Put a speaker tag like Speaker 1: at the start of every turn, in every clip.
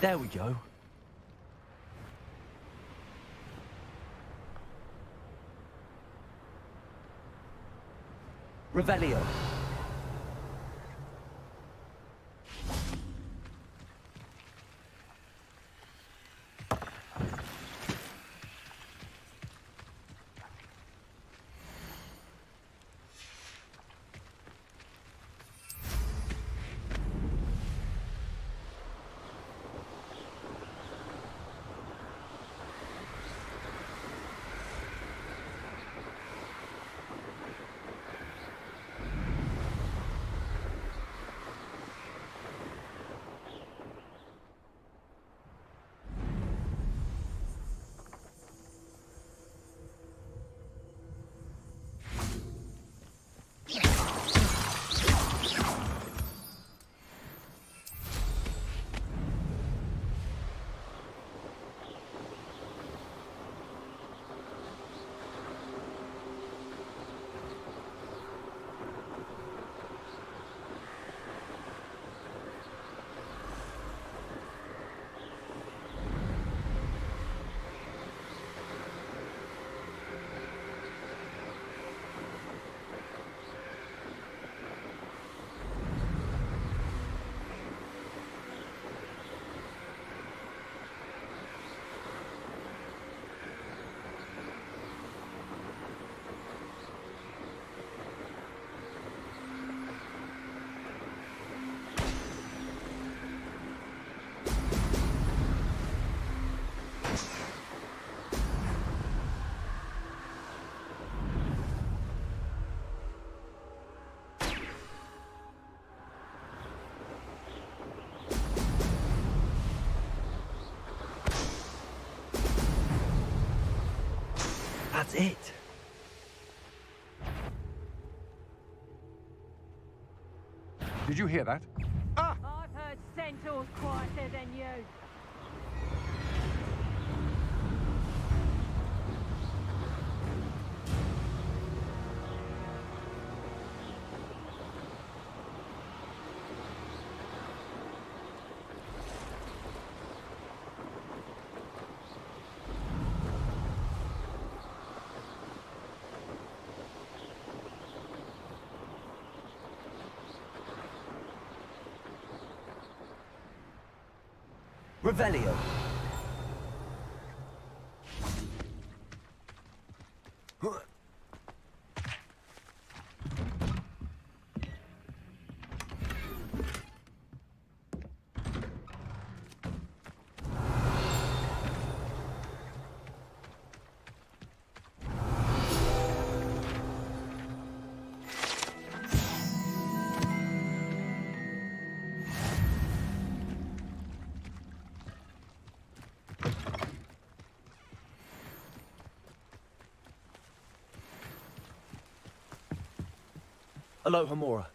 Speaker 1: There we go. Revelio. That's it.
Speaker 2: Did you hear that? Ah!
Speaker 3: I've heard centaurs quieter than you.
Speaker 1: Revelio. Aloha Mora.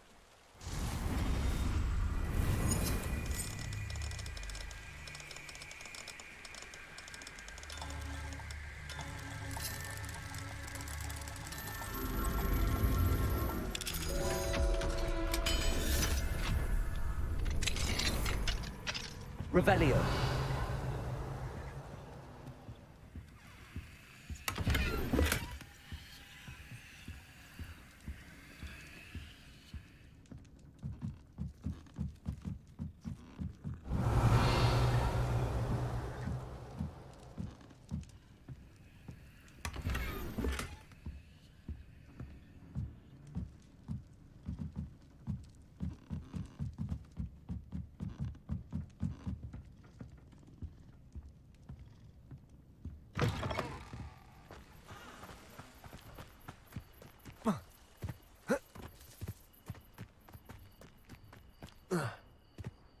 Speaker 1: Revelio.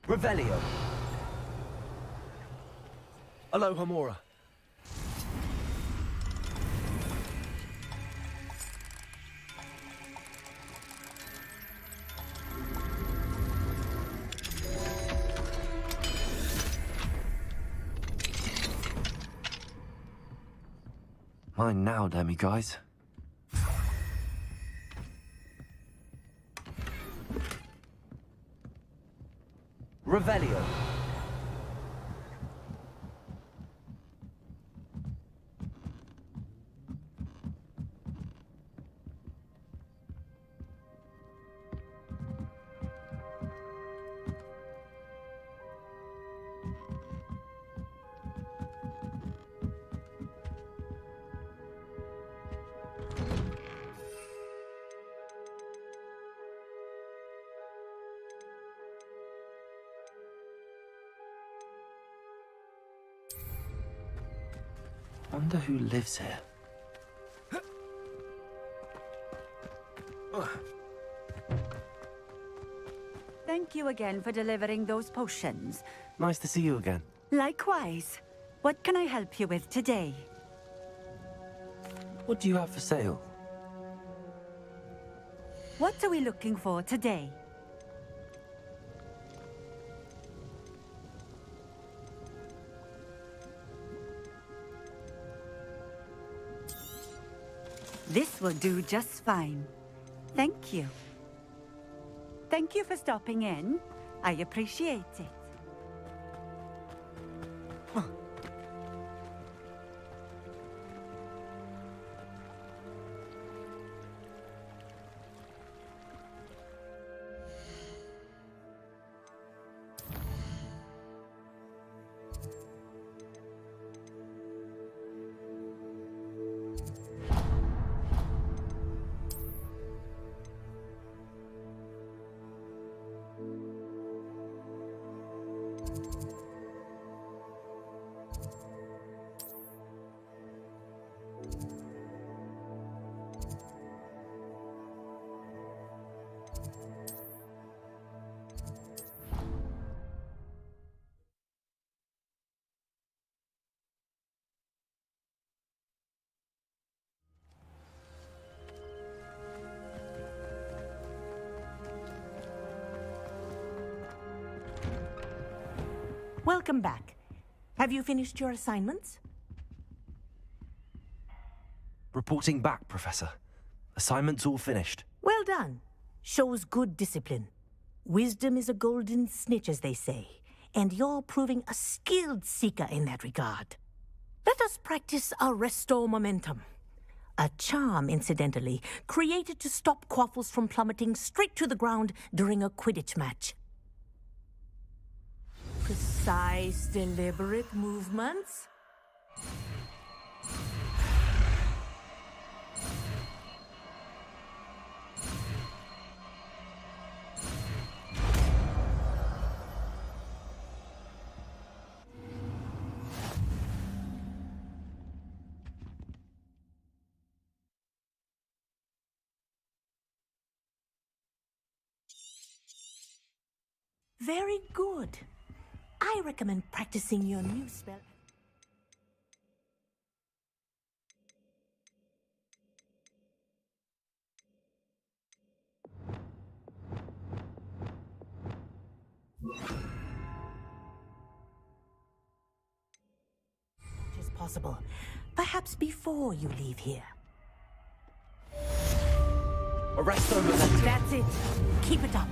Speaker 1: Revelio. Aloha Mora. Mine now, Demi guys. Revelio. Wonder who lives here.
Speaker 4: Thank you again for delivering those potions.
Speaker 1: Nice to see you again.
Speaker 4: Likewise. What can I help you with today?
Speaker 1: What do you have for sale?
Speaker 4: What are we looking for today? This will do just fine. Thank you. Thank you for stopping in. I appreciate it.
Speaker 5: Welcome back. Have you finished your assignments?
Speaker 1: Reporting back, Professor. Assignment's all finished.
Speaker 5: Well done. Shows good discipline. Wisdom is a golden snitch, as they say, and you're proving a skilled seeker in that regard. Let us practice our restore momentum. A charm, incidentally, created to stop quaffles from plummeting straight to the ground during a Quidditch match. Precise, deliberate movements. Very good. I recommend practicing your new spell. As possible. Perhaps before you leave here.
Speaker 1: Arresto momentum.
Speaker 5: That's it. Keep it up.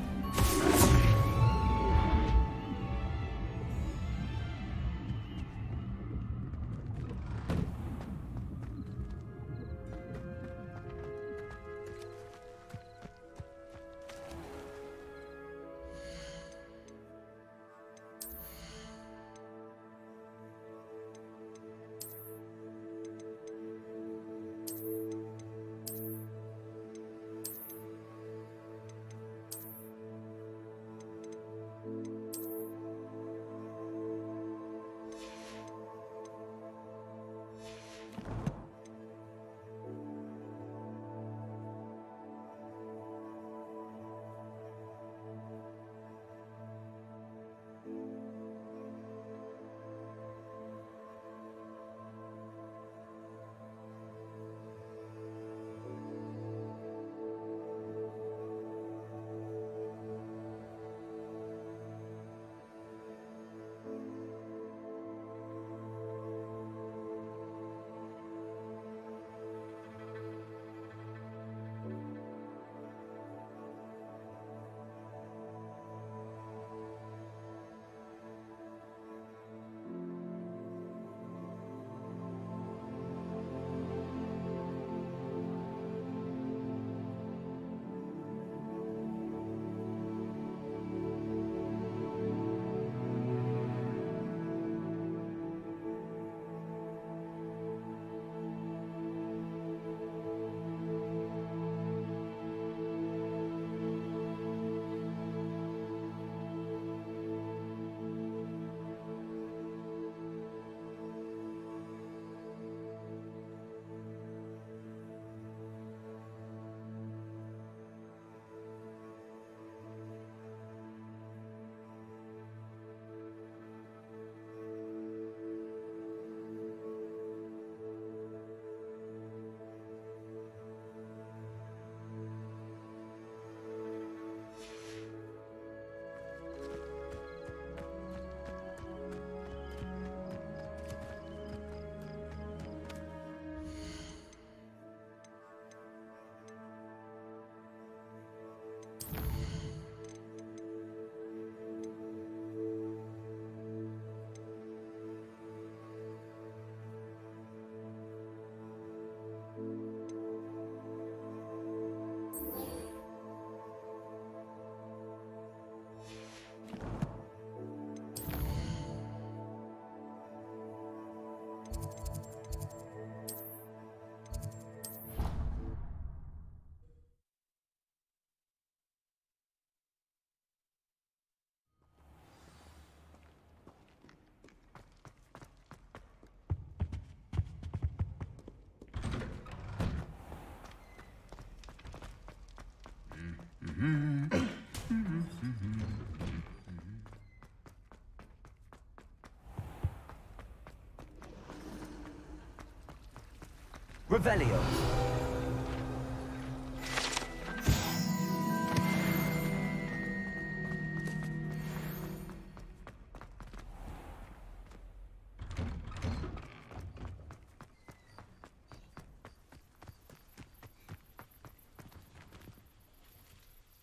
Speaker 1: Revelio.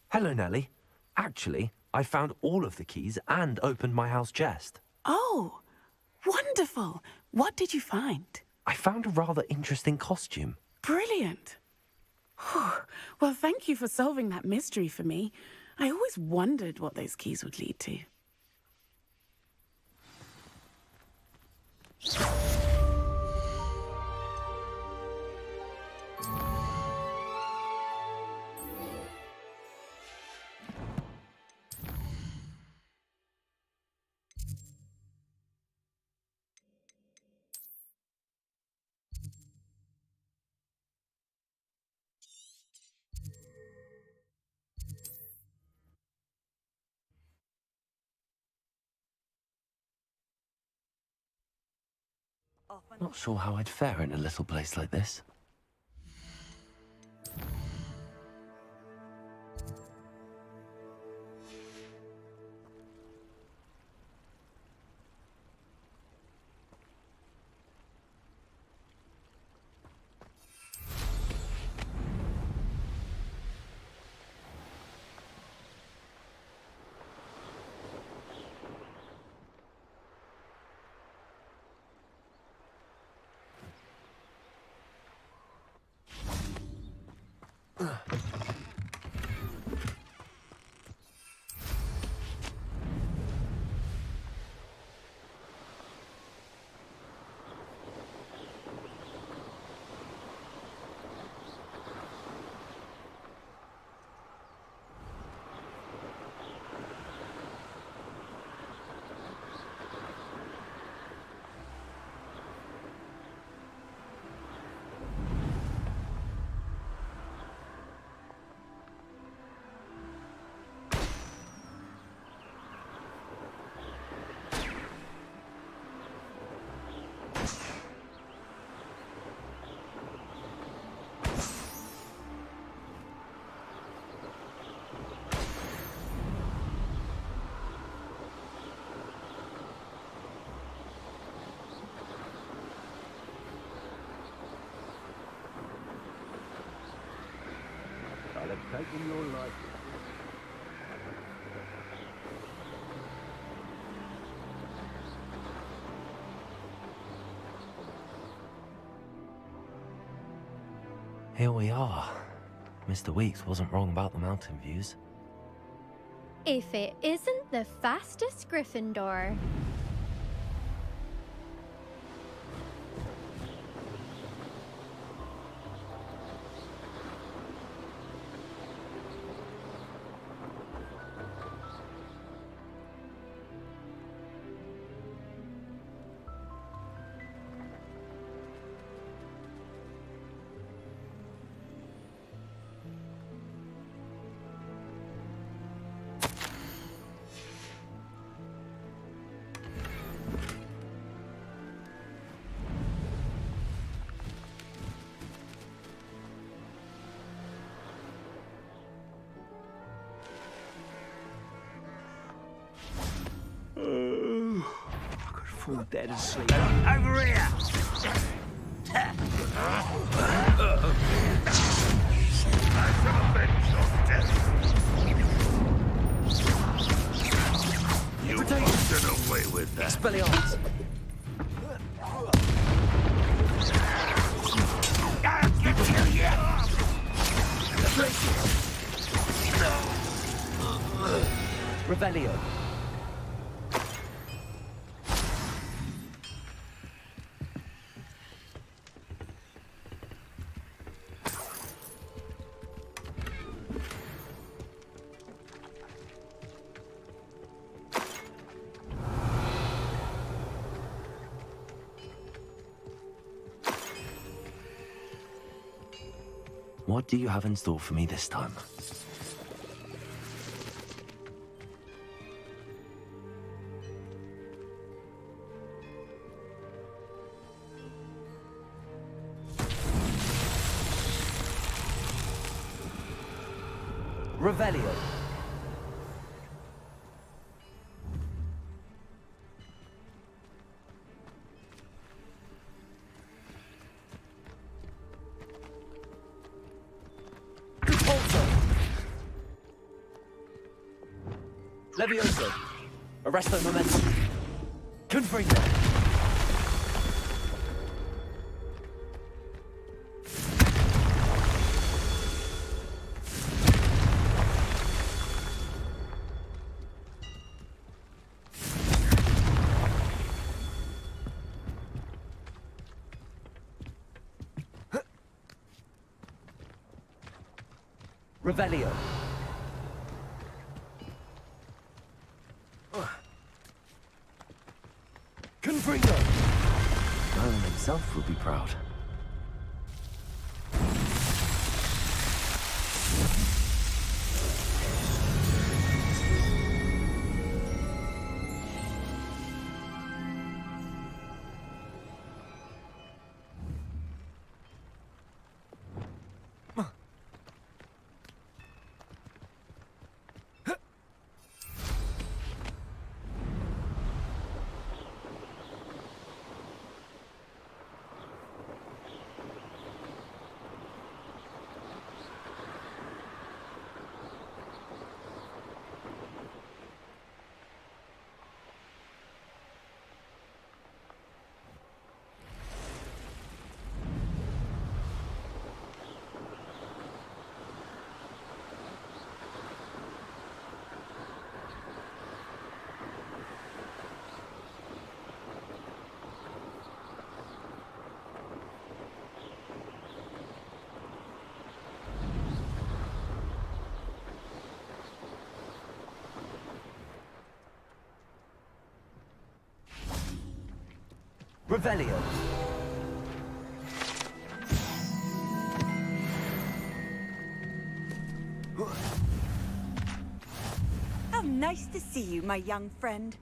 Speaker 1: Hello, Nellie. Actually, I found all of the keys and opened my house chest.
Speaker 6: Oh, wonderful. What did you find?
Speaker 1: I found a rather interesting costume.
Speaker 6: Brilliant. Whew. Well, thank you for solving that mystery for me. I always wondered what those keys would lead to.
Speaker 1: Not sure how I'd fare in a little place like this.
Speaker 2: I'll have taken your life.
Speaker 1: Here we are. Mr. Weeks wasn't wrong about the mountain views.
Speaker 7: If it isn't the fastest Gryffindor.
Speaker 8: Fall dead asleep. Over here! You won't get away with that.
Speaker 1: Expelliarmus!
Speaker 8: I'll get you yet!
Speaker 1: Revelio. What do you have in store for me this time? Revelio. Repulso. Levioso. Arresto momentum. Confringo. Revelio. Confringo. Merlin himself will be proud. Revelio.
Speaker 4: How nice to see you, my young friend.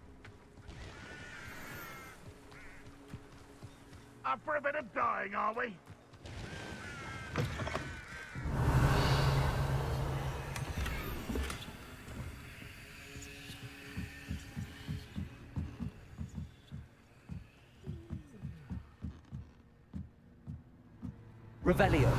Speaker 8: Up for a bit of dying, are we?
Speaker 1: Revelio.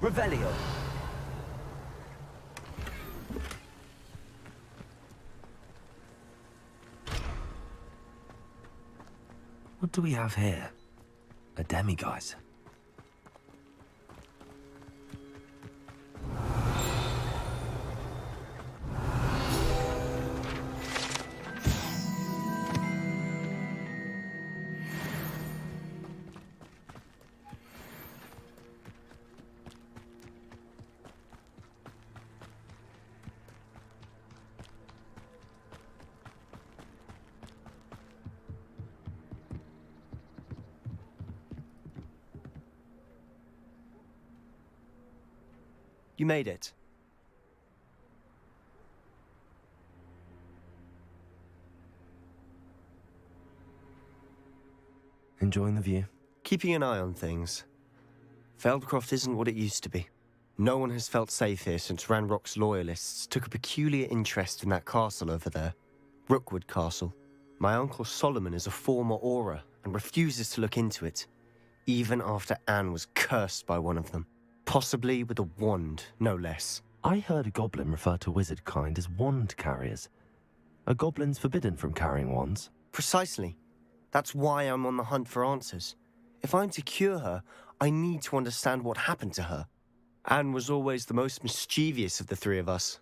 Speaker 1: Revelio. What do we have here? A demiguise.
Speaker 9: You made it.
Speaker 1: Enjoying the view?
Speaker 9: Keeping an eye on things. Feldcroft isn't what it used to be. No one has felt safe here since Ranrock's loyalists took a peculiar interest in that castle over there. Rookwood Castle. My uncle Solomon is a former Auror and refuses to look into it, even after Anne was cursed by one of them. Possibly with a wand, no less.
Speaker 1: I heard a goblin refer to wizard kind as wand carriers. Are goblins forbidden from carrying wands?
Speaker 9: Precisely. That's why I'm on the hunt for answers. If I'm to cure her, I need to understand what happened to her. Anne was always the most mischievous of the three of us.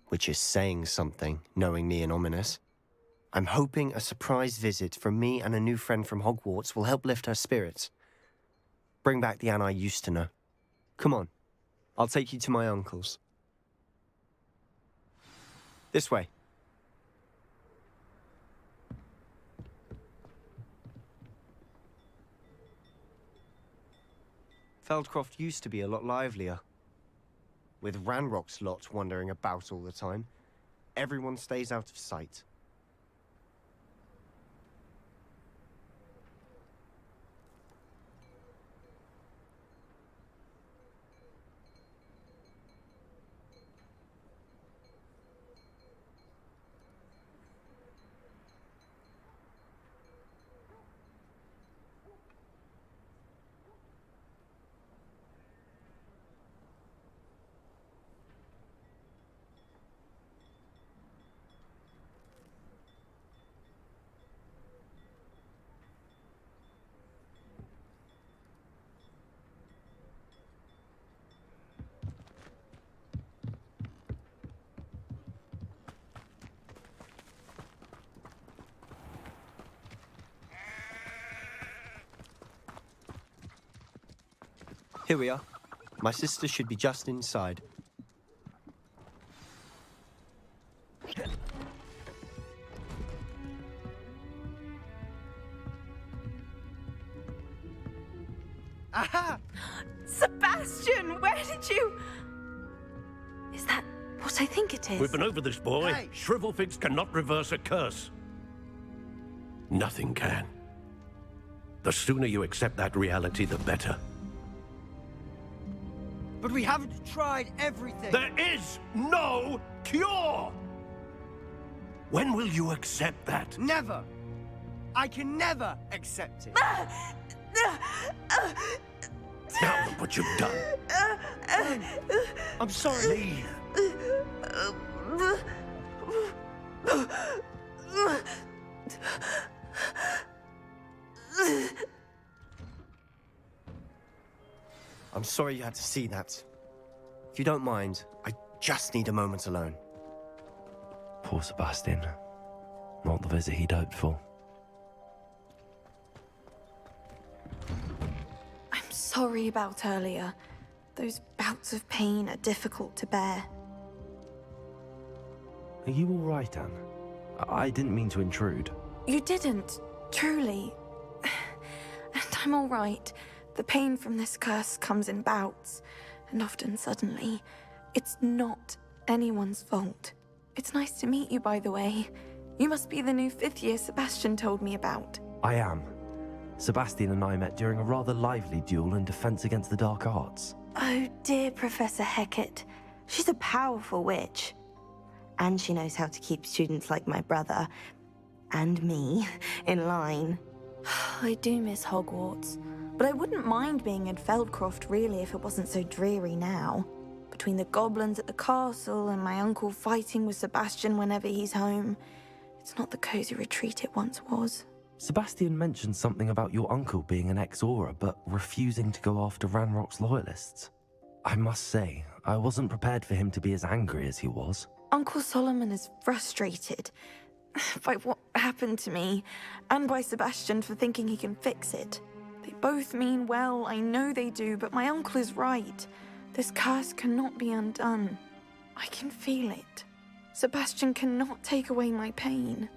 Speaker 9: Which is saying something, knowing me and Ominous. I'm hoping a surprise visit from me and a new friend from Hogwarts will help lift her spirits. Bring back the Anne I used to know. Come on, I'll take you to my uncle's. This way. Feldcroft used to be a lot livelier. With Ranrock's lot wandering about all the time, everyone stays out of sight. Here we are. My sister should be just inside.
Speaker 10: Aha! Sebastian, where did you... Is that what I think it is?
Speaker 2: We've been over this, boy.
Speaker 10: Hey.
Speaker 2: Shrivelfigs cannot reverse a curse. Nothing can. The sooner you accept that reality, the better.
Speaker 10: But we haven't tried everything.
Speaker 2: There is no cure! When will you accept that?
Speaker 10: Never. I can never accept it.
Speaker 2: Now look what you've done.
Speaker 9: I'm sorry.
Speaker 2: Leave.
Speaker 9: I'm sorry you had to see that. If you don't mind, I just need a moment alone.
Speaker 1: Poor Sebastian. Not the visit he'd hoped for.
Speaker 11: I'm sorry about earlier. Those bouts of pain are difficult to bear.
Speaker 1: Are you all right, Anne? I didn't mean to intrude.
Speaker 11: You didn't, truly. And I'm all right. The pain from this curse comes in bouts, and often suddenly. It's not anyone's fault. It's nice to meet you, by the way. You must be the new 5th year Sebastian told me about.
Speaker 1: I am. Sebastian and I met during a rather lively duel in defense against the dark arts.
Speaker 11: Oh, dear Professor Hecat. She's a powerful witch. And she knows how to keep students like my brother, and me, in line. I do miss Hogwarts, but I wouldn't mind being in Feldcroft, really, if it wasn't so dreary now. Between the goblins at the castle and my uncle fighting with Sebastian whenever he's home, it's not the cozy retreat it once was.
Speaker 1: Sebastian mentioned something about your uncle being an ex-Auror, but refusing to go after Ranrock's loyalists. I must say, I wasn't prepared for him to be as angry as he was.
Speaker 11: Uncle Solomon is frustrated by what happened to me, and by Sebastian for thinking he can fix it. They both mean well, I know they do, but my uncle is right. This curse cannot be undone. I can feel it. Sebastian cannot take away my pain.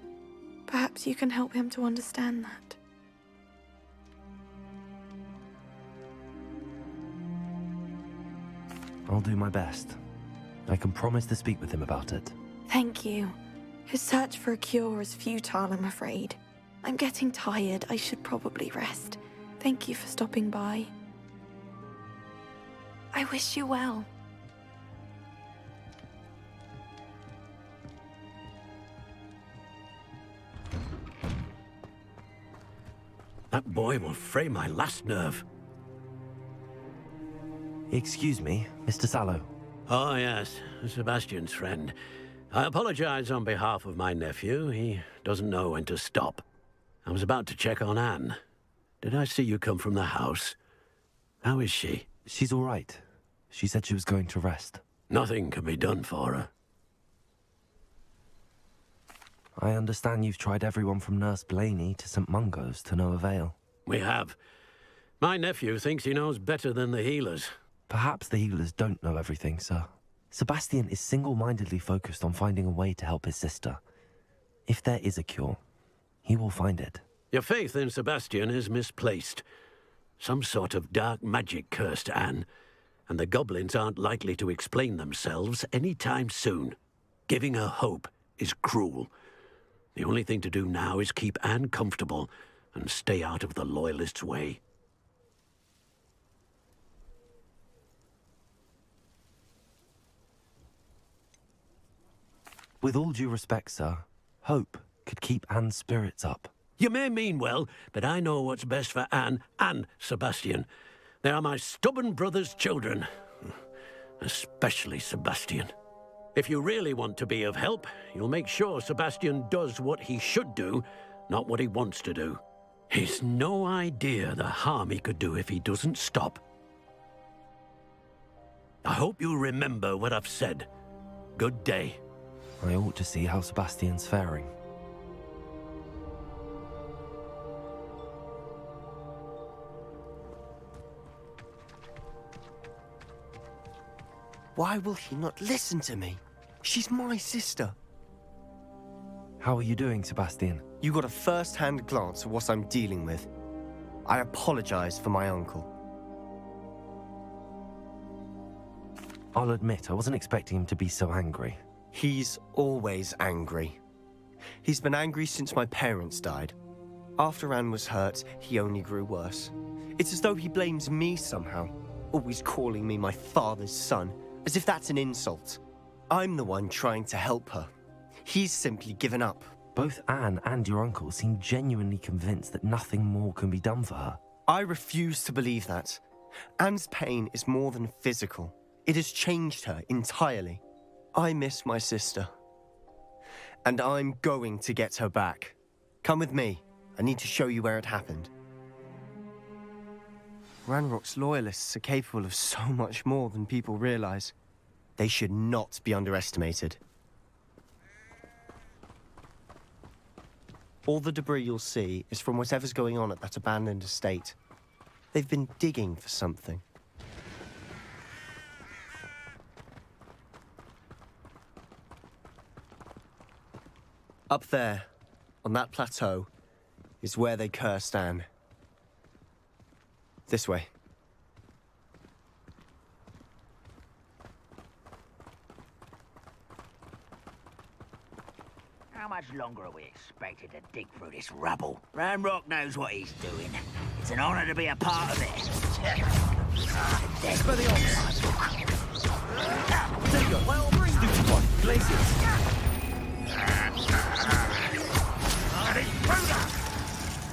Speaker 11: Perhaps you can help him to understand that.
Speaker 1: I'll do my best. I can promise to speak with him about it.
Speaker 11: Thank you. His search for a cure is futile, I'm afraid. I'm getting tired. I should probably rest. Thank you for stopping by. I wish you well.
Speaker 2: That boy will fray my last nerve.
Speaker 1: Excuse me, Mr. Sallow.
Speaker 2: Oh, yes, Sebastian's friend. I apologize on behalf of my nephew. He doesn't know when to stop. I was about to check on Anne. Did I see you come from the house? How is she?
Speaker 1: She's all right. She said she was going to rest.
Speaker 2: Nothing can be done for her.
Speaker 1: I understand you've tried everyone from Nurse Blaney to St. Mungo's to no avail.
Speaker 2: We have. My nephew thinks he knows better than the healers.
Speaker 1: Perhaps the healers don't know everything, sir. Sebastian is single-mindedly focused on finding a way to help his sister. If there is a cure, he will find it.
Speaker 2: Your faith in Sebastian is misplaced. Some sort of dark magic cursed Anne, and the goblins aren't likely to explain themselves anytime soon. Giving her hope is cruel. The only thing to do now is keep Anne comfortable and stay out of the Loyalists' way.
Speaker 1: With all due respect, sir, hope could keep Anne's spirits up.
Speaker 2: You may mean well, but I know what's best for Anne and Sebastian. They are my stubborn brother's children. Especially Sebastian. If you really want to be of help, you'll make sure Sebastian does what he should do, not what he wants to do. He's no idea the harm he could do if he doesn't stop. I hope you remember what I've said. Good day.
Speaker 1: I ought to see how Sebastian's faring.
Speaker 9: Why will he not listen to me? She's my sister.
Speaker 1: How are you doing, Sebastian?
Speaker 9: You got a first-hand glance at what I'm dealing with. I apologize for my uncle.
Speaker 1: I'll admit, I wasn't expecting him to be so angry.
Speaker 9: He's always angry. He's been angry since my parents died. After Anne was hurt, he only grew worse. It's as though he blames me somehow, always calling me my father's son, as if that's an insult. I'm the one trying to help her. He's simply given up.
Speaker 1: Both Anne and your uncle seem genuinely convinced that nothing more can be done for her.
Speaker 9: I refuse to believe that. Anne's pain is more than physical. It has changed her entirely. I miss my sister. And I'm going to get her back. Come with me. I need to show you where it happened. Ranrock's Loyalists are capable of so much more than people realize. They should not be underestimated. All the debris you'll see is from whatever's going on at that abandoned estate. They've been digging for something. Up there, on that plateau, is where they cursed Anne. This way.
Speaker 12: How much longer are we expected to dig through this rubble? Ranrock knows what he's doing. It's an honor to be a part of it.
Speaker 1: Well, stupid one, blazes.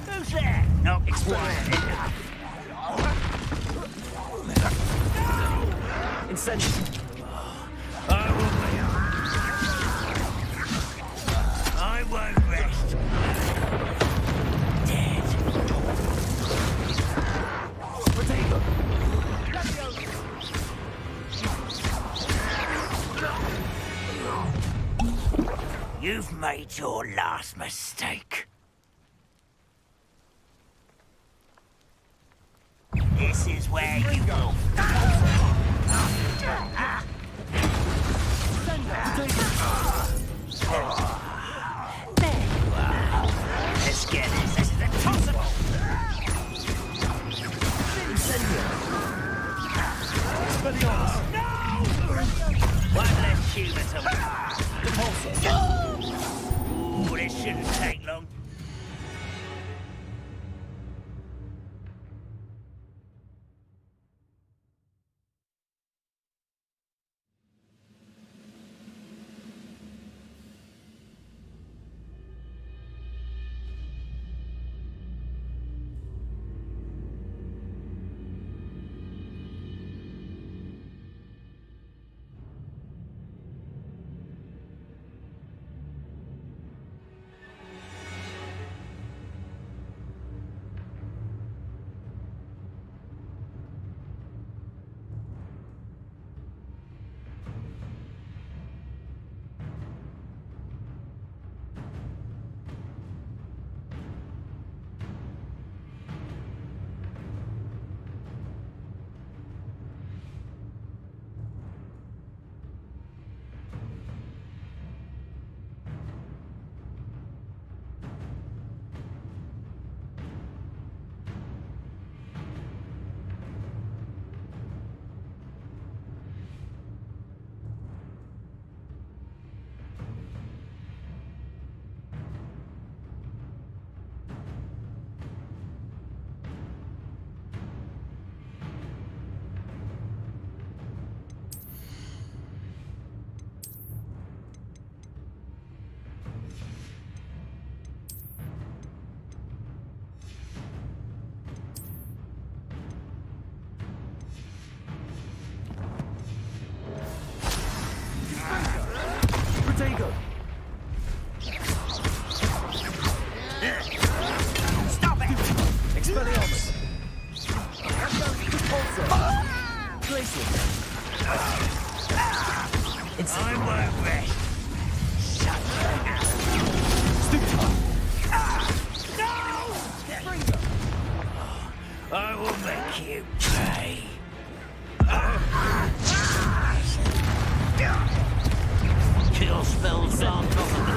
Speaker 12: Who's there? Not quiet enough.
Speaker 1: Incendiary.
Speaker 12: I won't rest. Dead.
Speaker 1: Potato.
Speaker 12: You've made your last mistake. This is where you will. Let's get this. This is impossible. No! One less human to Ooh, this shouldn't take long. I won't rest. Shut up. No! I will make you pay. Kill spells on top of them.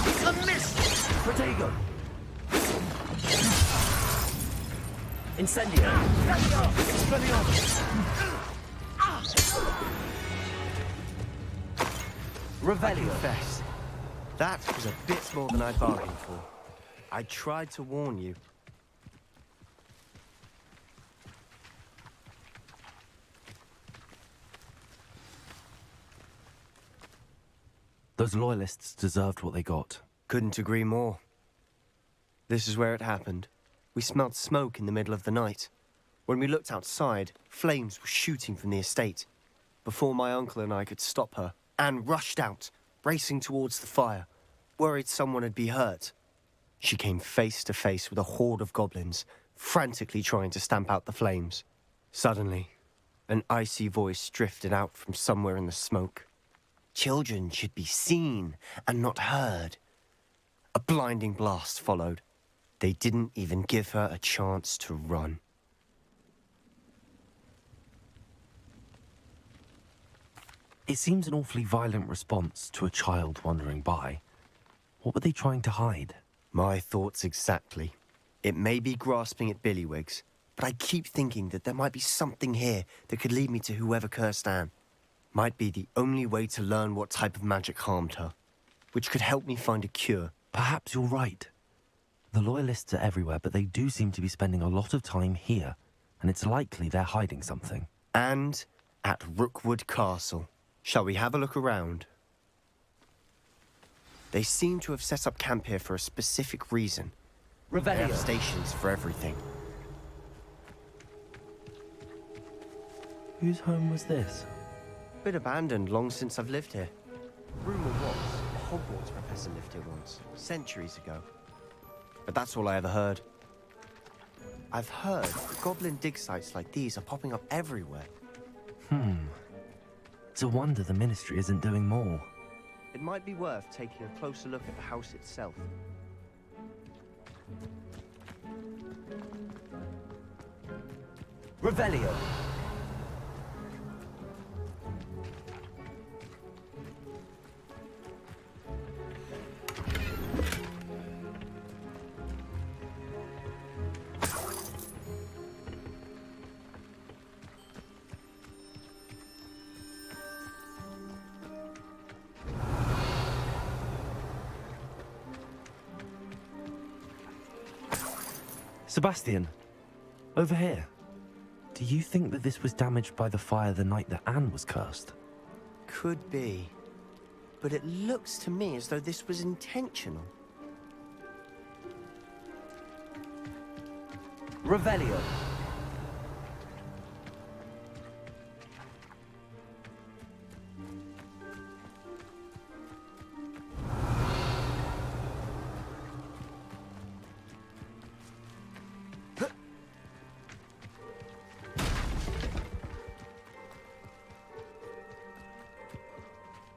Speaker 12: It's a miss!
Speaker 1: Protego! Incendio! Revelio!
Speaker 9: Confess, that was a bit more than I bargained for. I tried to warn you.
Speaker 1: Those loyalists deserved what they got.
Speaker 9: Couldn't agree more. This is where it happened. We smelled smoke in the middle of the night. When we looked outside, flames were shooting from the estate. Before my uncle and I could stop her, Anne rushed out, racing towards the fire, worried someone had been hurt. She came face to face with a horde of goblins, frantically trying to stamp out the flames. Suddenly, an icy voice drifted out from somewhere in the smoke. Children should be seen and not heard. A blinding blast followed. They didn't even give her a chance to run.
Speaker 1: It seems an awfully violent response to a child wandering by. What were they trying to hide?
Speaker 9: My thoughts exactly. It may be grasping at billywhigs, but I keep thinking that there might be something here that could lead me to whoever cursed Anne. Might be the only way to learn what type of magic harmed her, which could help me find a cure.
Speaker 1: Perhaps you're right. The Loyalists are everywhere, but they do seem to be spending a lot of time here, and it's likely they're hiding something.
Speaker 9: And at Rookwood Castle. Shall we have a look around? They seem to have set up camp here for a specific reason. They have stations for everything.
Speaker 1: Whose home was this?
Speaker 9: Bit abandoned long since I've lived here. Rumour was a Hogwarts professor lived here once, centuries ago. But that's all I ever heard. I've heard goblin dig sites like these are popping up everywhere.
Speaker 1: It's a wonder the Ministry isn't doing more.
Speaker 9: It might be worth taking a closer look at the house itself.
Speaker 1: Revelio! Sebastian, over here. Do you think that this was damaged by the fire the night that Anne was cursed?
Speaker 9: Could be. But it looks to me as though this was intentional.
Speaker 1: Revelio.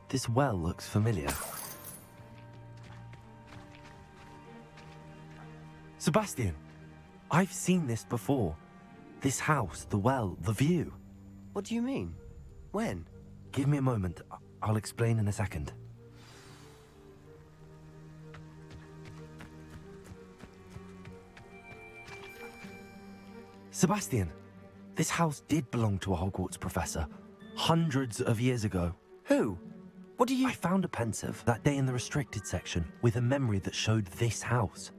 Speaker 1: This well looks familiar. Sebastian, I've seen this before. This house, the well, the view.
Speaker 9: What do you mean? When?
Speaker 1: Give me a moment. I'll explain in a second. Sebastian, this house did belong to a Hogwarts professor, hundreds of years ago.
Speaker 9: Who? What do you...
Speaker 1: I found a pensive that day in the restricted section with a memory that showed this house.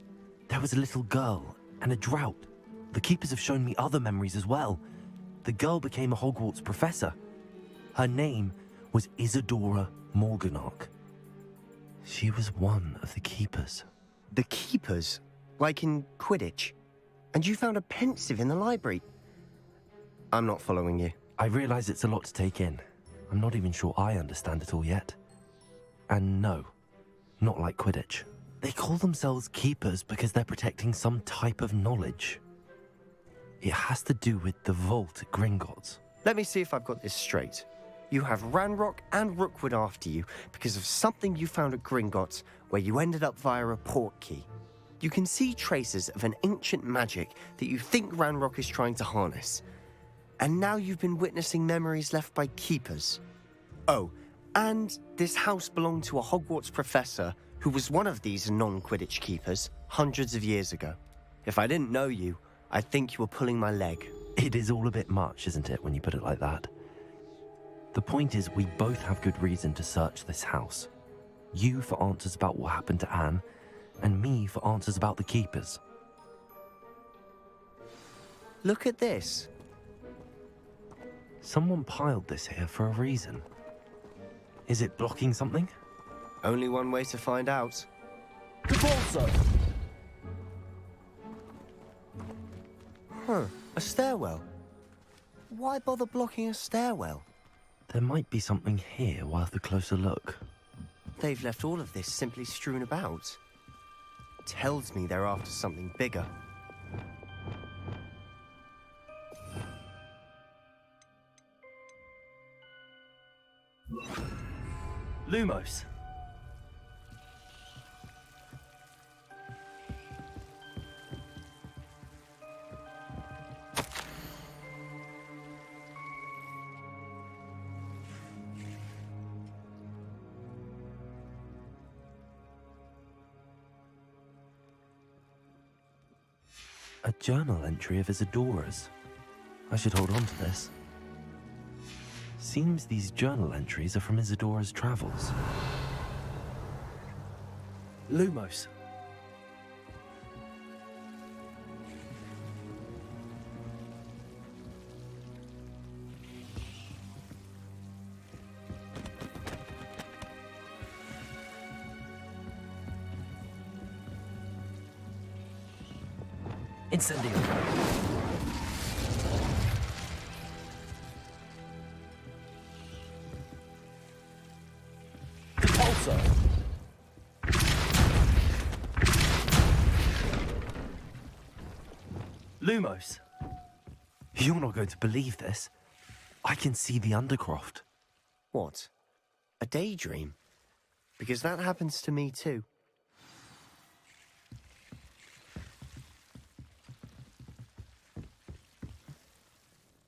Speaker 1: There was a little girl and a drought. The keepers have shown me other memories as well. The girl became a Hogwarts professor. Her name was Isadora Morganach. She was one of the keepers.
Speaker 9: The keepers? Like in Quidditch? And you found a pensive in the library? I'm not following you.
Speaker 1: I realize it's a lot to take in. I'm not even sure I understand it all yet. And no, not like Quidditch. They call themselves keepers because they're protecting some type of knowledge. It has to do with the vault at Gringotts.
Speaker 9: Let me see if I've got this straight. You have Ranrock and Rookwood after you because of something you found at Gringotts where you ended up via a port key. You can see traces of an ancient magic that you think Ranrock is trying to harness. And now you've been witnessing memories left by keepers. Oh, and this house belonged to a Hogwarts professor who was one of these non-Quidditch keepers hundreds of years ago. If I didn't know you, I'd think you were pulling my leg.
Speaker 1: It is all a bit much, isn't it, when you put it like that? The point is, we both have good reason to search this house. You for answers about what happened to Anne, and me for answers about the keepers.
Speaker 9: Look at this.
Speaker 1: Someone piled this here for a reason. Is it blocking something?
Speaker 9: Only one way to find out. Huh, a stairwell. Why bother blocking a stairwell?
Speaker 1: There might be something here worth a closer look.
Speaker 9: They've left all of this simply strewn about. Tells me they're after something bigger.
Speaker 1: Lumos. A journal entry of Isadora's. I should hold on to this. Seems these journal entries are from Isadora's travels. Lumos. Incendio. Repulsor. Lumos. You're not going to believe this. I can see the Undercroft.
Speaker 9: What? A daydream? Because that happens to me too.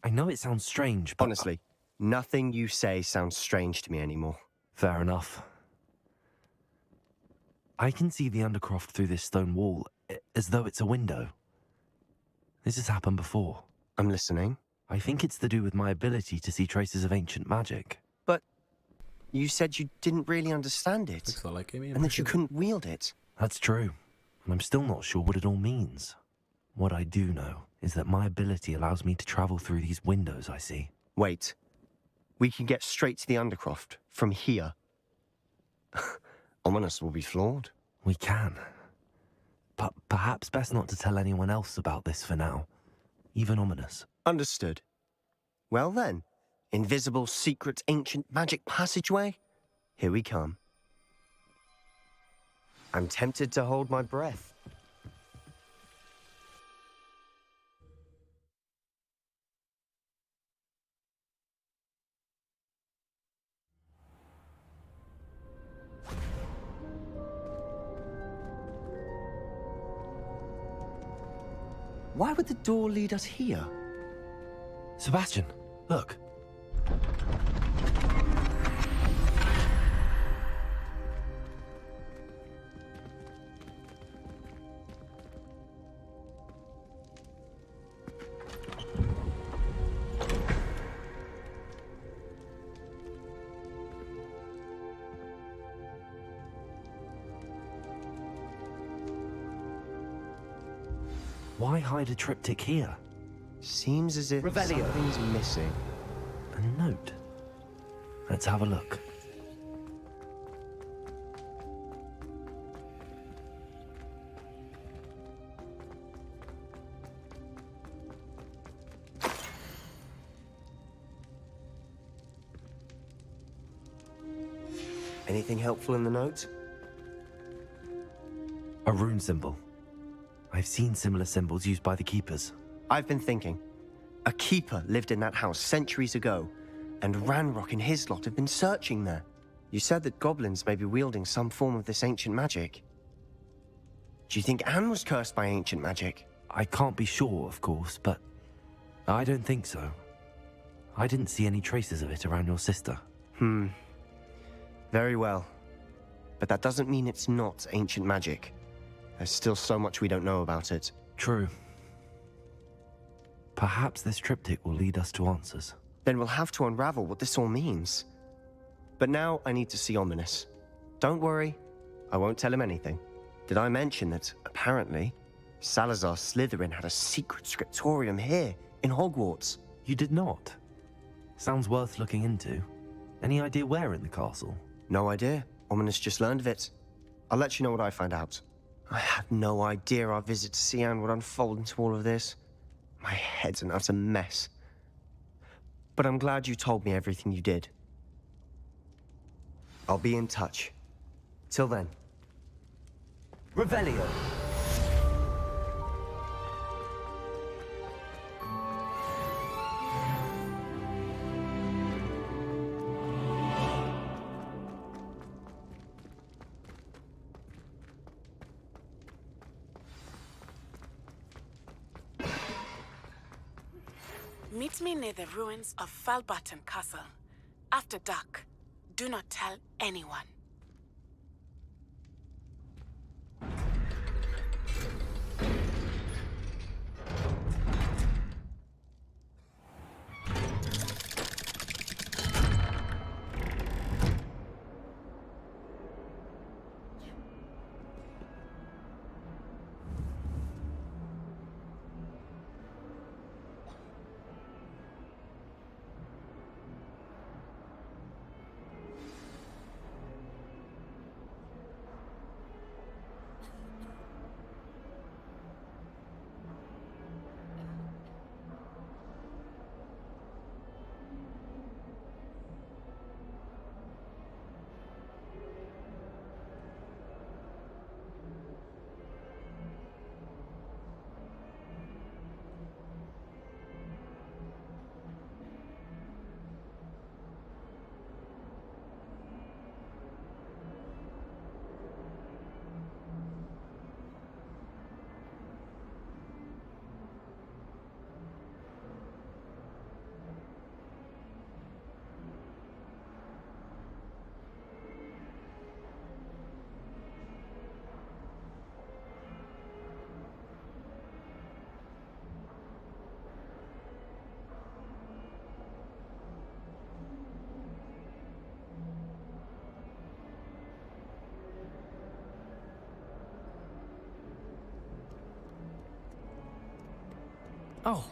Speaker 1: I know it sounds strange, but...
Speaker 9: Honestly, nothing you say sounds strange to me anymore.
Speaker 1: Fair enough. I can see the Undercroft through this stone wall, as though it's a window. This has happened before.
Speaker 9: I'm listening.
Speaker 1: I think it's to do with my ability to see traces of ancient magic.
Speaker 9: But you said you didn't really understand it, and that you couldn't wield it.
Speaker 1: That's true, and I'm still not sure what it all means. What I do know is that my ability allows me to travel through these windows I see.
Speaker 9: Wait. We can get straight to the Undercroft from here. Ominous will be flawed.
Speaker 1: We can. But perhaps best not to tell anyone else about this for now. Even Ominous.
Speaker 9: Understood. Well then, invisible, secret, ancient magic passageway? Here we come. I'm tempted to hold my breath. Why would the door lead us here?
Speaker 1: Sebastian, look. Why hide a triptych here?
Speaker 9: Seems as if something's missing.
Speaker 1: A note. Let's have a look.
Speaker 9: Anything helpful in the note?
Speaker 1: A rune symbol. I've seen similar symbols used by the keepers.
Speaker 9: I've been thinking. A keeper lived in that house centuries ago, and Ranrock and his lot have been searching there. You said that goblins may be wielding some form of this ancient magic. Do you think Anne was cursed by ancient magic?
Speaker 1: I can't be sure, of course, but I don't think so. I didn't see any traces of it around your sister.
Speaker 9: Very well. But that doesn't mean it's not ancient magic. There's still so much we don't know about it.
Speaker 1: True. Perhaps this triptych will lead us to answers.
Speaker 9: Then we'll have to unravel what this all means. But now I need to see Ominous. Don't worry, I won't tell him anything. Did I mention that, apparently, Salazar Slytherin had a secret scriptorium here, in Hogwarts?
Speaker 1: You did not? Sounds worth looking into. Any idea where in the castle?
Speaker 9: No idea. Ominous just learned of it. I'll let you know what I find out. I had no idea our visit to see Anne would unfold into all of this. My head's an utter mess. But I'm glad you told me everything you did. I'll be in touch. Till then.
Speaker 1: Revelio!
Speaker 6: Meet me near the ruins of Falbaton Castle. After dark. Do not tell anyone.
Speaker 1: Oh.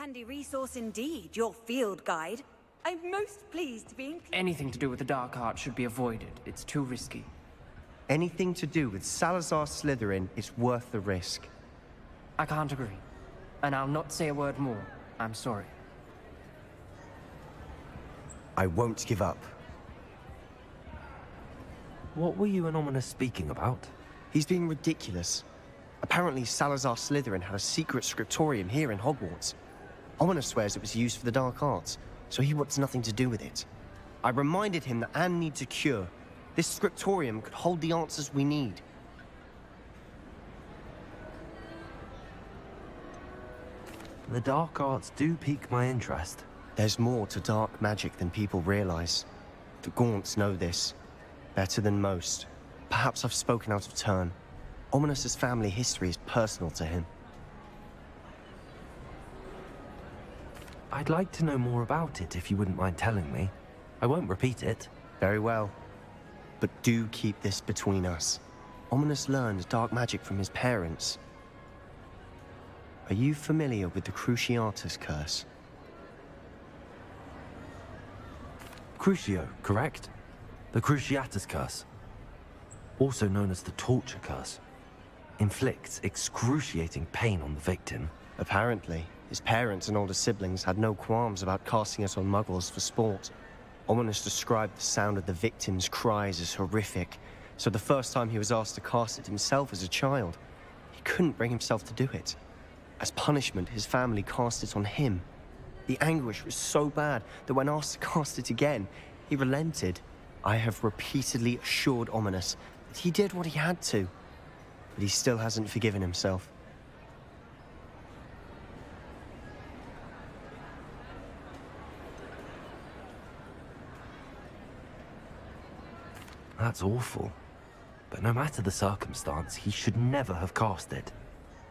Speaker 4: handy resource indeed, your field guide. I'm most pleased to be included.
Speaker 13: Anything to do with the dark art should be avoided. It's too risky.
Speaker 9: Anything to do with Salazar Slytherin is worth the risk.
Speaker 13: I can't agree. And I'll not say a word more. I'm sorry.
Speaker 9: I won't give up.
Speaker 1: What were you and Ominous speaking about?
Speaker 9: He's being ridiculous. Apparently Salazar Slytherin had a secret scriptorium here in Hogwarts. Ominous swears it was used for the dark arts, so he wants nothing to do with it. I reminded him that Anne needs a cure. This scriptorium could hold the answers we need.
Speaker 1: The dark arts do pique my interest.
Speaker 9: There's more to dark magic than people realize. The Gaunts know this. Better than most. Perhaps I've spoken out of turn. Ominous's family history is personal to him.
Speaker 1: I'd like to know more about it if you wouldn't mind telling me. I won't repeat it.
Speaker 9: Very well. But do keep this between us. Ominous learned dark magic from his parents. Are you familiar with the Cruciatus curse?
Speaker 1: Crucio, correct? The Cruciatus curse, also known as the torture curse, inflicts excruciating pain on the victim.
Speaker 9: Apparently, his parents and older siblings had no qualms about casting it on muggles for sport. Ominous described the sound of the victim's cries as horrific, so the first time he was asked to cast it himself as a child, he couldn't bring himself to do it. As punishment, his family cast it on him. The anguish was so bad that when asked to cast it again, he relented. I have repeatedly assured Ominous that he did what he had to, but he still hasn't forgiven himself.
Speaker 1: That's awful. But no matter the circumstance, he should never have cast it.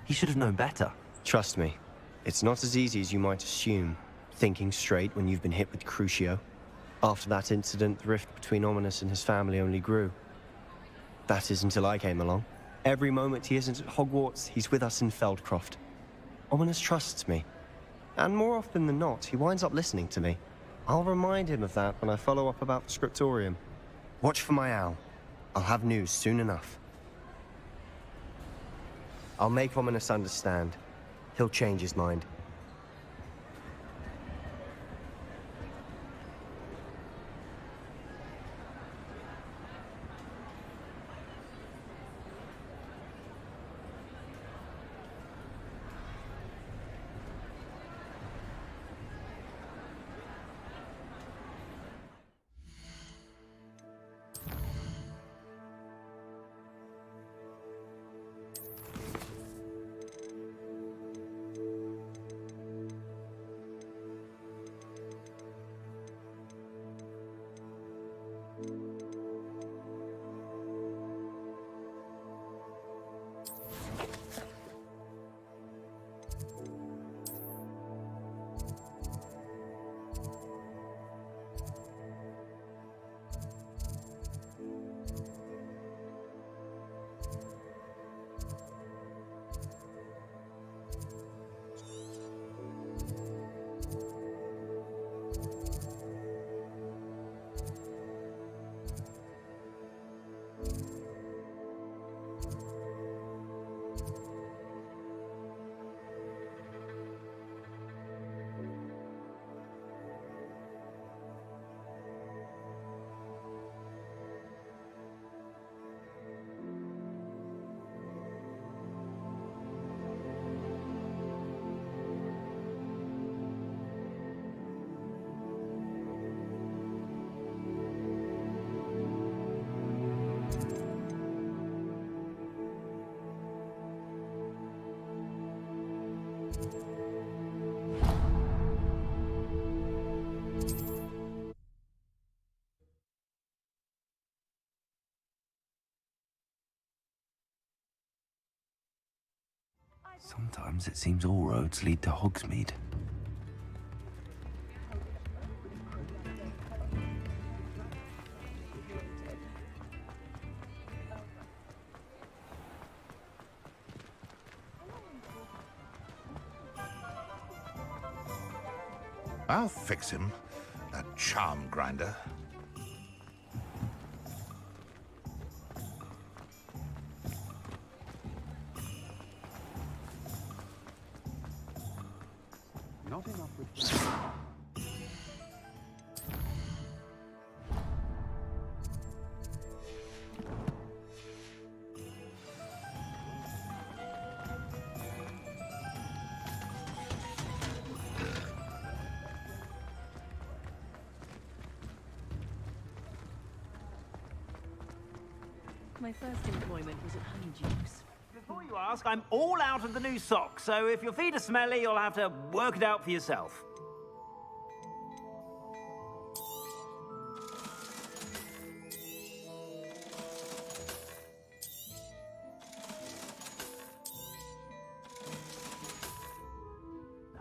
Speaker 1: He should have known better.
Speaker 9: Trust me, it's not as easy as you might assume, thinking straight when you've been hit with Crucio. After that incident, the rift between Ominous and his family only grew. That is until I came along. Every moment he isn't at Hogwarts, he's with us in Feldcroft. Ominous trusts me. And more often than not, he winds up listening to me. I'll remind him of that when I follow up about the scriptorium. Watch for my owl. I'll have news soon enough. I'll make Ominous understand. He'll change his mind.
Speaker 1: Sometimes it seems all roads lead to Hogsmeade.
Speaker 8: I'll fix him, that charm grinder.
Speaker 14: Not enough with...
Speaker 15: My first employment was at Honeydews.
Speaker 16: Before you ask, I'm all out of the new socks, so if your feet are smelly, you'll have to work it out for yourself.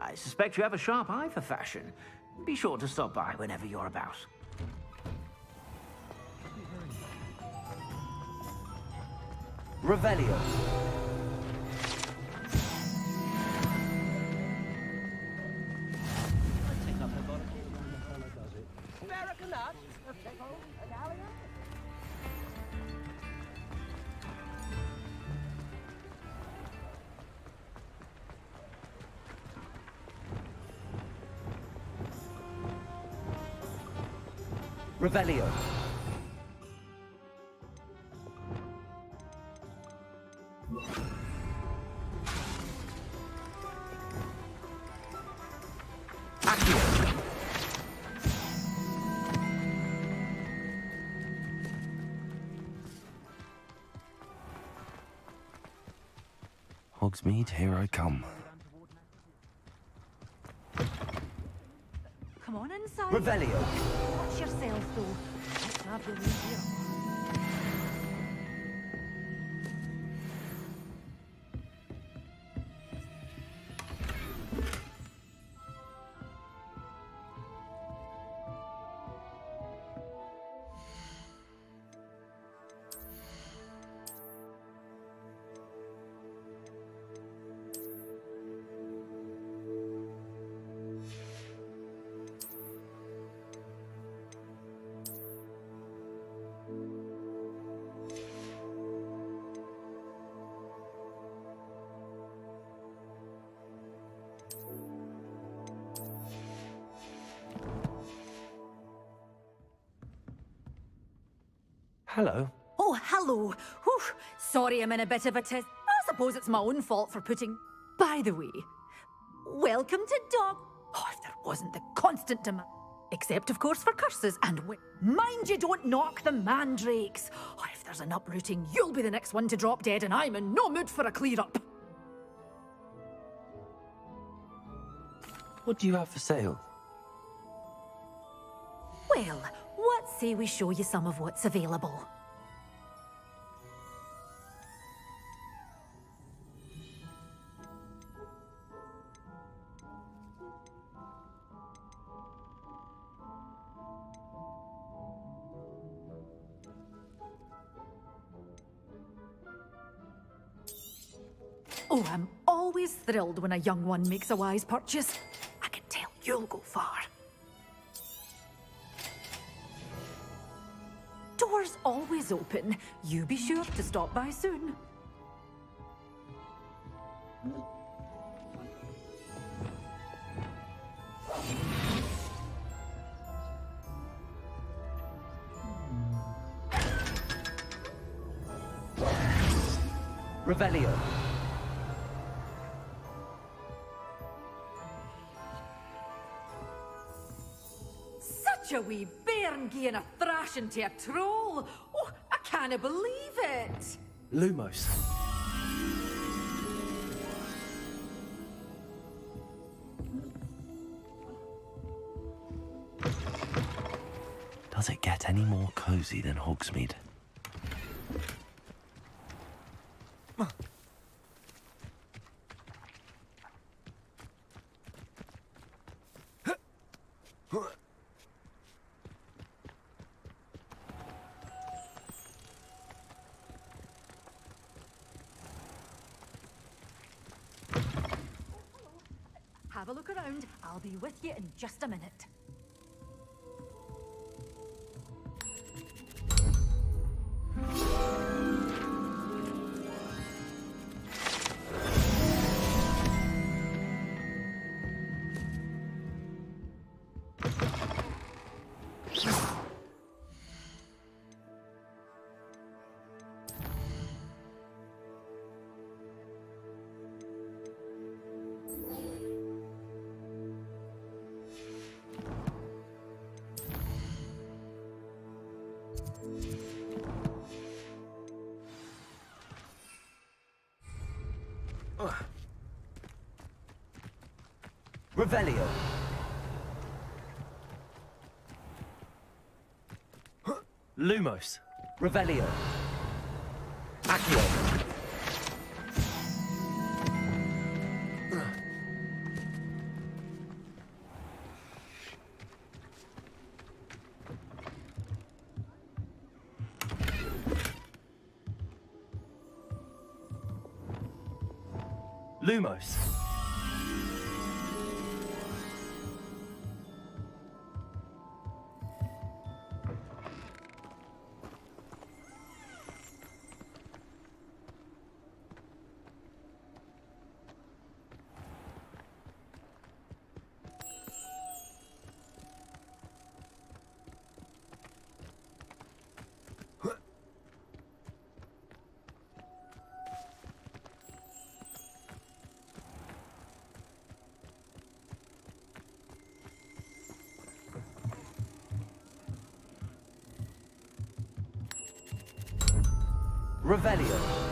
Speaker 16: I suspect you have a sharp eye for fashion. Be sure to stop by whenever you're about.
Speaker 1: Revelio. Revelio. Hogsmeade, here I come.
Speaker 4: Come on inside.
Speaker 1: Revelio.
Speaker 4: Watch yourself, though. Let's have your way here.
Speaker 1: Hello.
Speaker 17: Oh, hello. Whew. Sorry I'm in a bit of a tizz. I suppose it's my own fault for putting... By the way, welcome to Dog... Oh, if there wasn't the constant demand. Except, of course, for curses and... Mind you don't knock the mandrakes. Oh, if there's an uprooting, you'll be the next one to drop dead and I'm in no mood for a clear-up.
Speaker 1: What do you have for sale?
Speaker 17: Well, what say we show you some of what's available? Oh, I'm always thrilled when a young one makes a wise purchase. I can tell you'll go far. Doors always open. You be sure to stop by soon.
Speaker 1: Revelio.
Speaker 17: Such a wee bairn gieing a thrashing to a troll. Oh, I can't believe it.
Speaker 1: Lumos. Does it get any more cozy than Hogsmeade?
Speaker 17: have a look around. I'll be with you in just a minute.
Speaker 1: Revelio. Lumos. Revelio. Accio. Lumos. Revelio.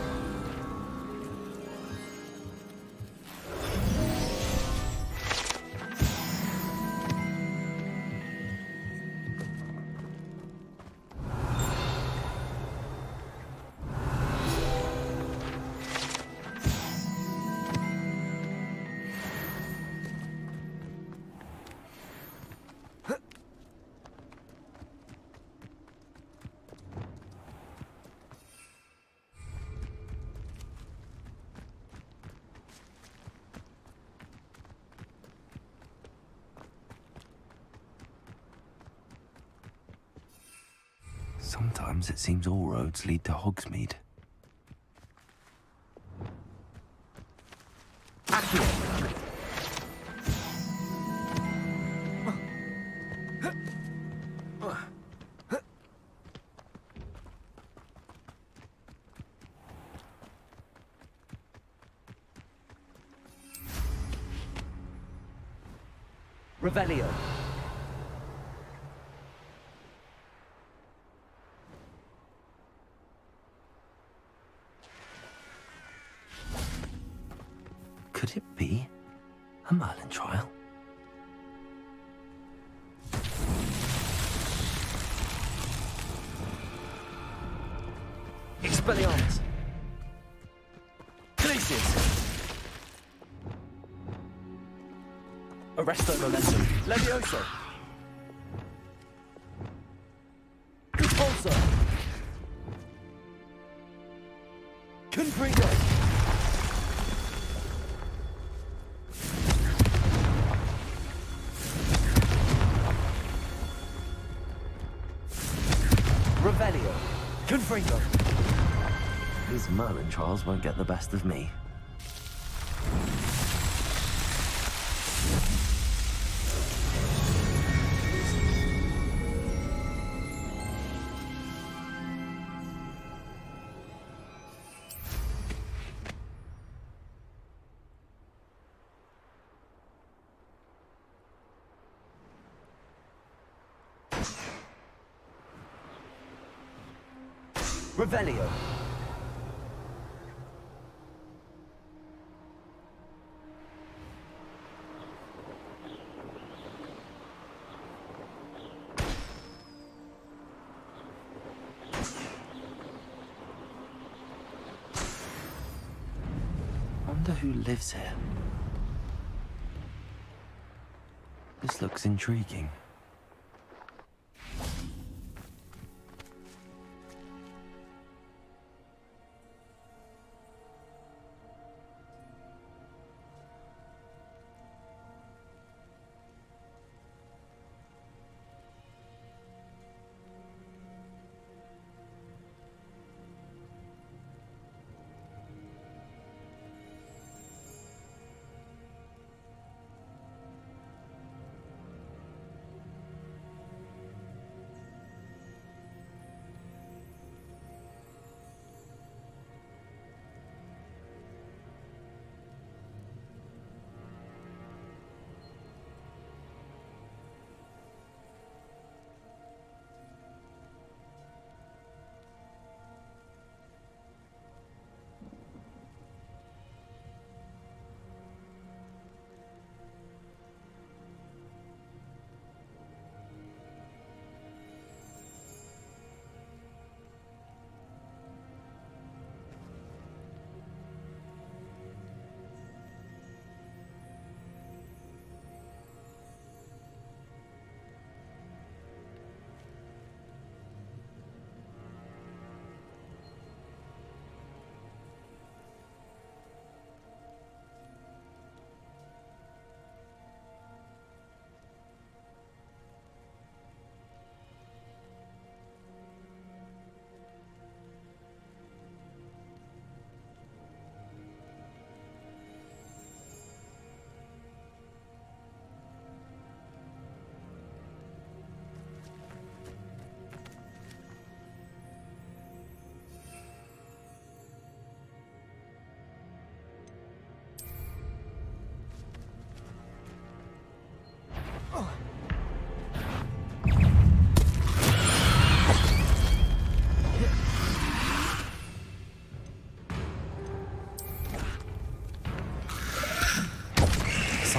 Speaker 1: Sometimes it seems all roads lead to Hogsmeade. Revelio. Could it be a Merlin trial? Expelliarmus! Glacius! Arresto momentum! Levioso! Expulso! Confringo! Revelio. Confringo. These Merlin trials won't get the best of me. Revelio. Wonder who lives here. This looks intriguing.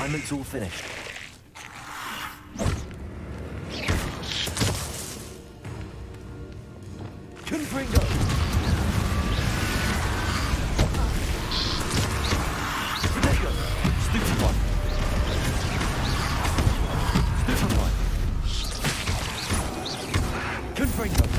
Speaker 1: Assignment's all finished. Confringo! Protego! Stupefy! Stupefy! Confringo!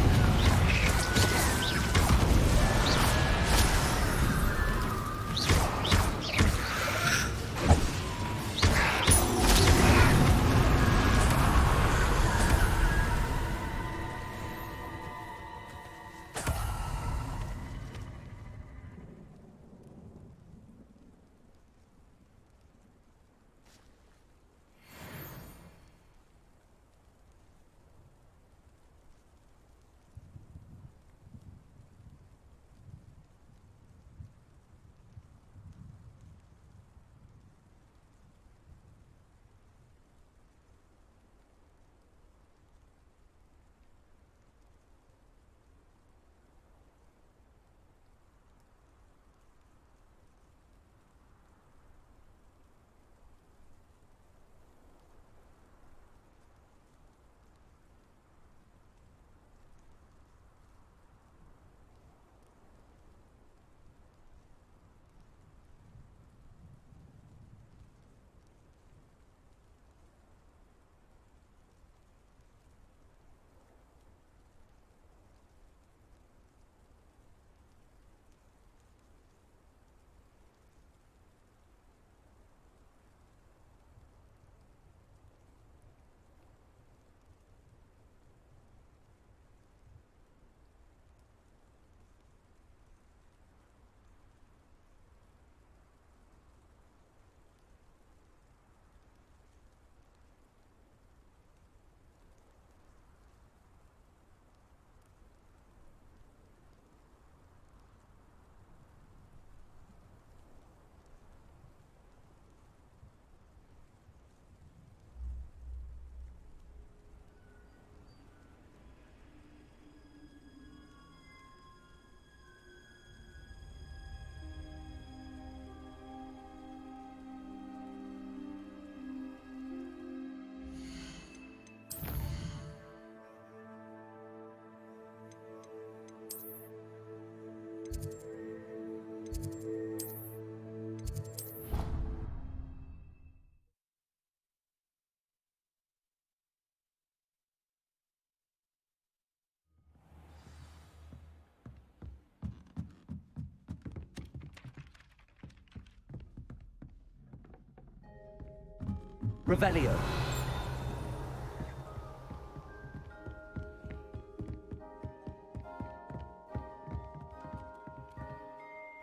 Speaker 1: Revelio.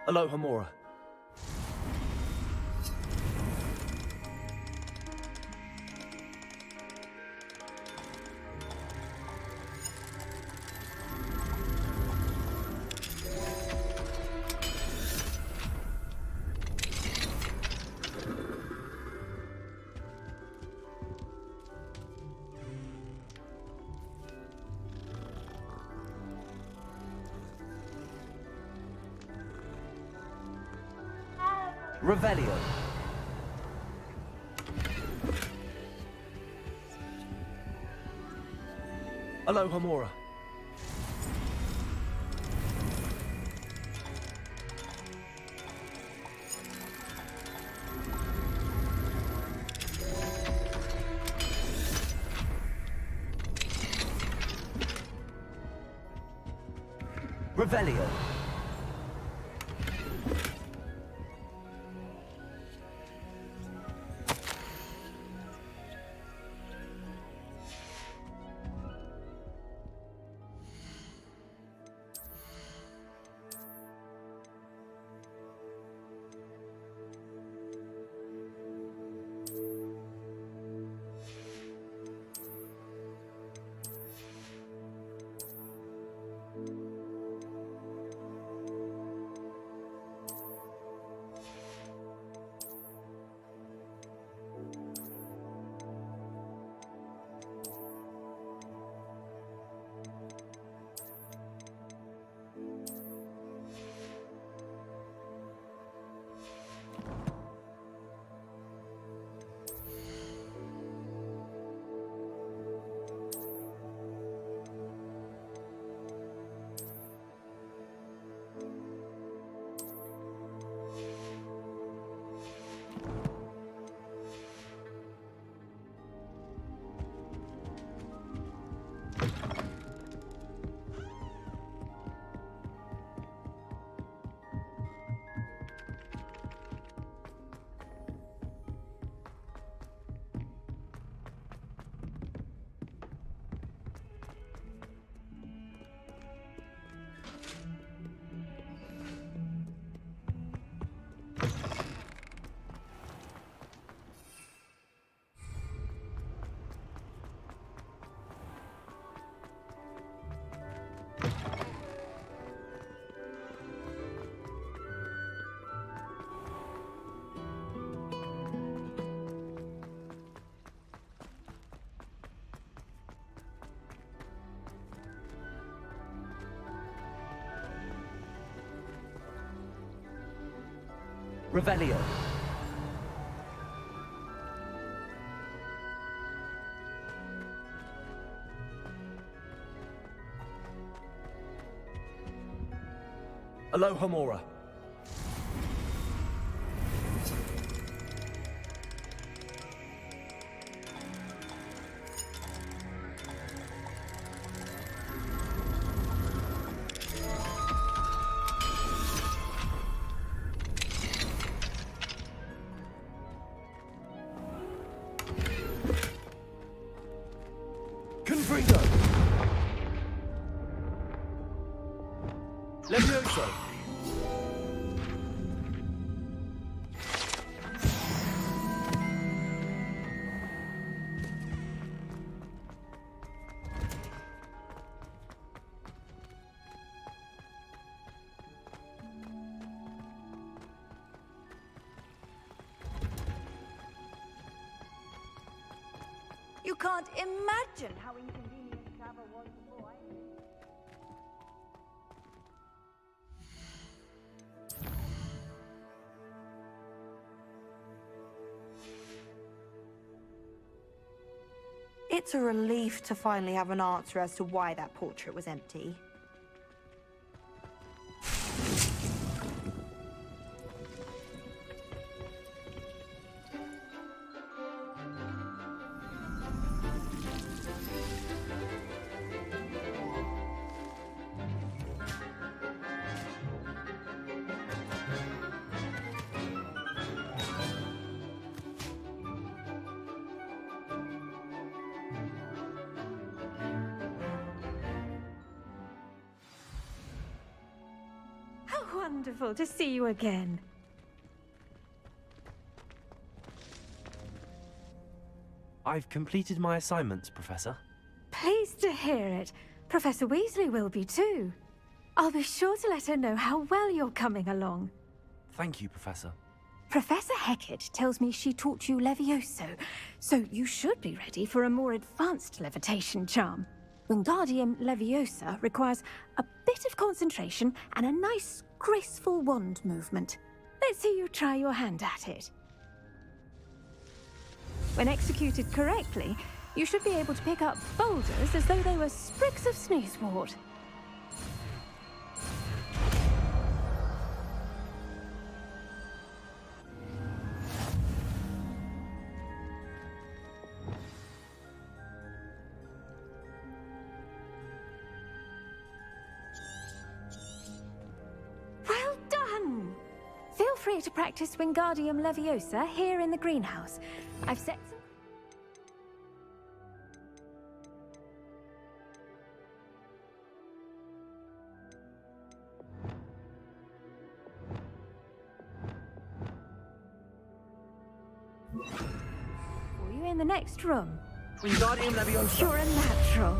Speaker 1: Aloha Mora. Revelio. Aloha Mora. Revelio.
Speaker 18: Revelio. Alohomora. Confringo. Levioso.
Speaker 4: You can't imagine how inconvenient travel was before I...
Speaker 11: It's a relief to finally have an answer as to why that portrait was empty.
Speaker 3: Wonderful to see you again.
Speaker 1: I've completed my assignments, Professor.
Speaker 3: Pleased to hear it. Professor Weasley will be too. I'll be sure to let her know how well you're coming along.
Speaker 1: Thank you, Professor.
Speaker 3: Professor Hecat tells me she taught you Levioso, so you should be ready for a more advanced levitation charm. Wingardium Leviosa requires a bit of concentration and a nice, graceful wand movement. Let's see you try your hand at it. When executed correctly, you should be able to pick up boulders as though they were sprigs of sneezewort. Well done! Feel free to practice Wingardium Leviosa here in the greenhouse. I've set some... for you in the next room.
Speaker 18: Wingardium Leviosa.
Speaker 3: You're a natural.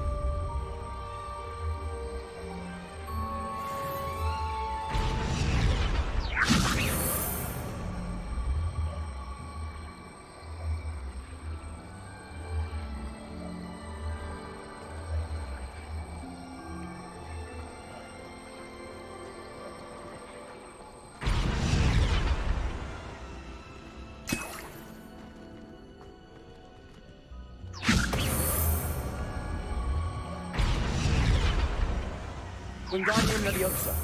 Speaker 18: Wingardium Leviosa.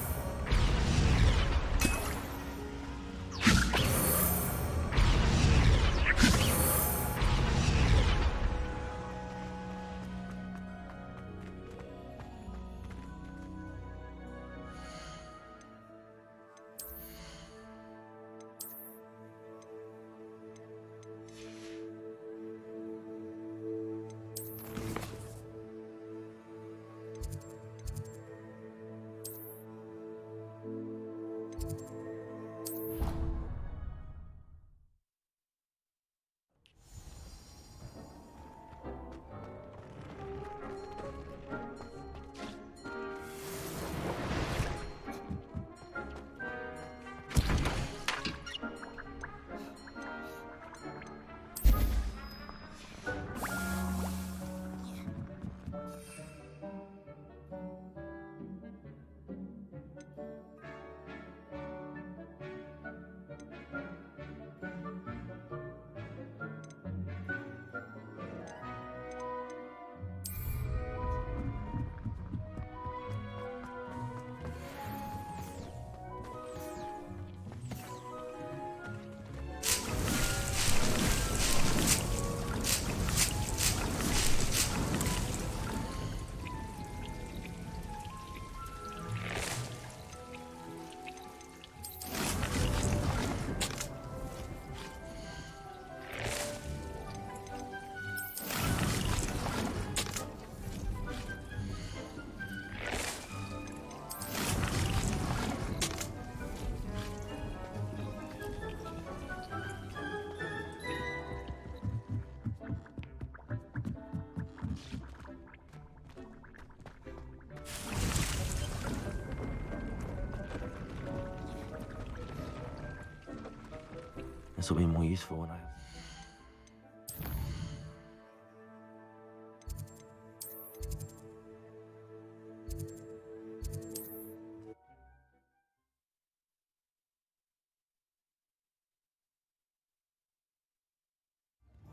Speaker 1: This will be more useful when I...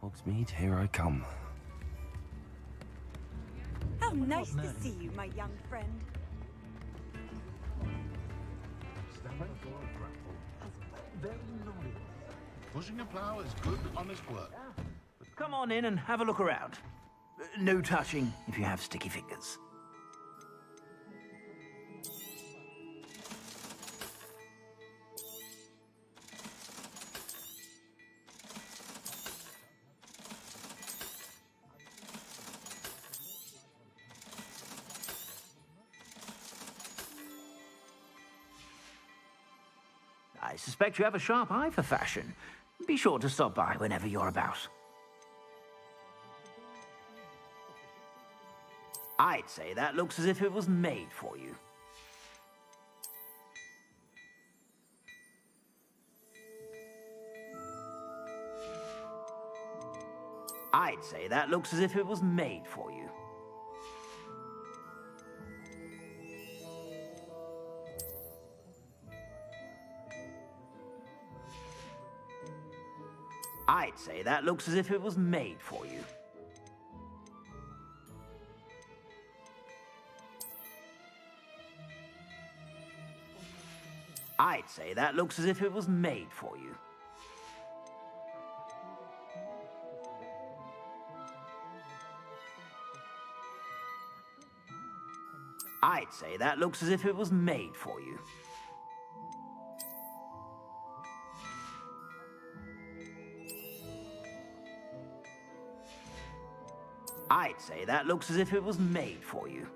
Speaker 1: Hogsmeade, here I come.
Speaker 4: How nice to see you, my young friend.
Speaker 8: Pushing a plough is good, honest work.
Speaker 16: Come on in and have a look around. No touching if you have sticky fingers. I suspect you have a sharp eye for fashion. Be sure to stop by whenever you're about. I'd say that looks as if it was made for you. I'd say that looks as if it was made for you. I'd say that looks as if it was made for you. I'd say that looks as if it was made for you. I'd say that looks as if it was made for you. I'd say that looks as if it was made for you.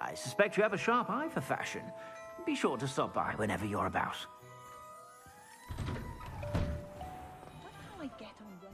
Speaker 16: I suspect you have a sharp eye for fashion. Be sure to stop by whenever you're about.
Speaker 15: I get on well.